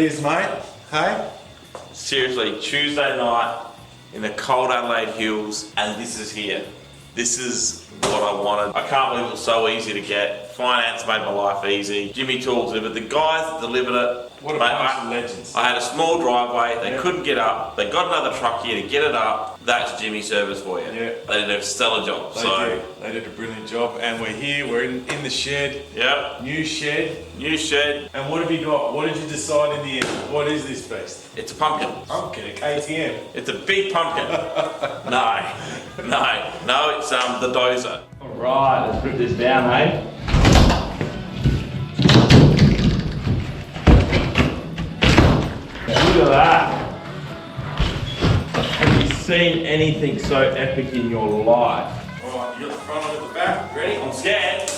is, mate. Hey? Seriously, Tuesday night in the cold Adelaide Hills, and this is here. This is what I wanted. I can't believe it was so easy to get. Finance made my life easy. Jimy Tools delivered. The guys that delivered it. What a bunch of legends. I had a small driveway. They couldn't get up. They got another truck here to get it up. That's Jimy service for you. Yeah. They did a stellar job. They did a brilliant job, and we're here. We're in the shed. Yep. New shed. New shed. And what have you got? What did you decide in the end? What is this beast? It's a pumpkin. Pumpkin, a KTM. It's a big pumpkin. No, it's the DOZER. All right, let's put this down, eh? Look at that. Have you seen anything so epic in your life? Alright, you got the front, I got the back. Ready? I'm scared.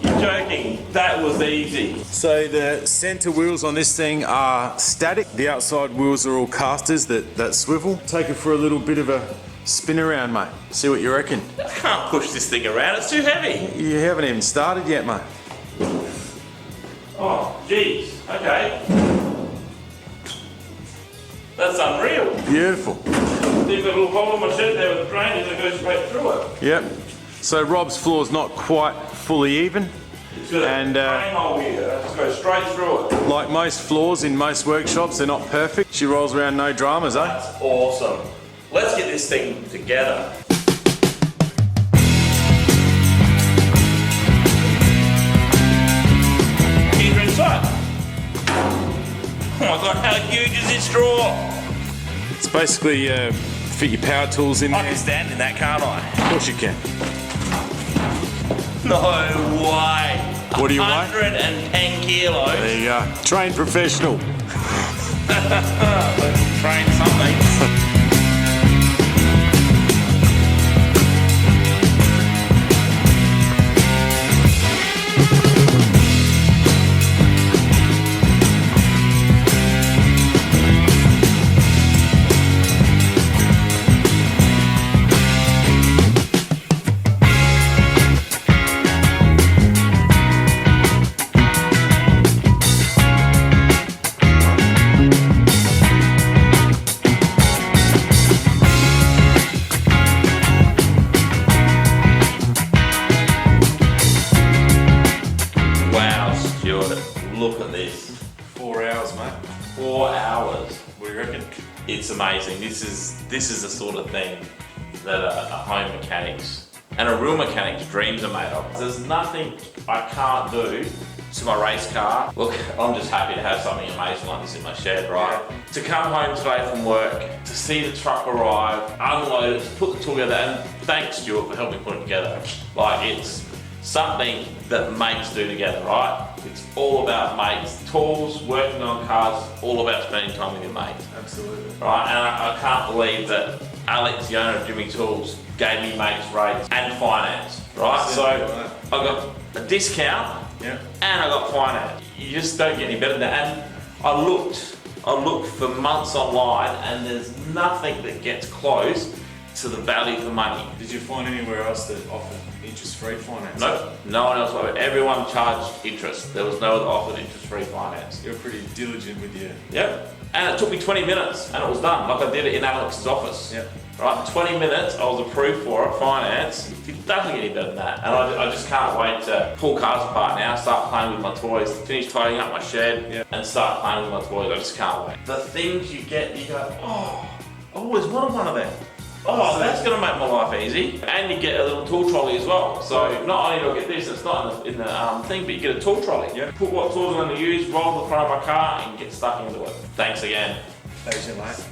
You're joking. That was easy. So the centre wheels on this thing are static. The outside wheels are all casters that swivel. Take it for a little bit of a spin around, mate. See what you reckon. I can't push this thing around, it's too heavy. You haven't even started yet, mate. Oh, jeez. Okay. That's unreal. Beautiful. There's a little hole in my shed there with the drain and it goes straight through it. Yep. So Rob's floor's not quite fully even. It's got a drain hole here, it just goes straight through it. Like most floors in most workshops, they're not perfect. She rolls around no dramas, eh? That's awesome. Let's get this thing together. Here's inside. Oh my god, how huge is this drawer? It's basically fit your power tools in I there. can stand in that, can't I? Of course you can. No way. What do you weigh? 110 kilos. There you go. Trained professional. Let's train something. Look at this. 4 hours, mate. 4 hours. What do you reckon? It's amazing. This is the sort of thing that a home mechanic's and a real mechanic's dreams are made of. There's nothing I can't do to my race car. Look, I'm just happy to have something amazing like this in my shed, right? Yeah. To come home today from work, to see the truck arrive, unload it, to put the tool together, and thanks Stuart for helping put it together. Like, it's something that mates do together, right? It's all about mates. Tools, working on cars, all about spending time with your mates. Absolutely. Right, and I can't believe that Alex, the owner of Jimy Tools, gave me mates rates and finance, right? So I got a discount and I got finance. You just don't get any better than that. And I looked for months online and there's nothing that gets close to the value for money. Did you find anywhere else that offered interest-free finance? Nope, no one else offered. Everyone charged interest. There was no other offered interest-free finance. You're pretty diligent with your... Yep, and it took me 20 minutes and it was done. Like I did it in Alex's office. Yep. Right, 20 minutes, I was approved for it, finance. It doesn't get any better than that. And I just can't wait to pull cars apart now, start playing with my toys, finish tidying up my shed, and start playing with my toys. I just can't wait. The things you get, you go, oh, I always wanted one of them. Oh, that's going to make my life easy. And you get a little tool trolley as well. So not only do I get this, it's not in the thing, but you get a tool trolley. Yep. Put what tools I'm going to use, roll to the front of my car and get stuck into it. Thanks again. Thanks, mate.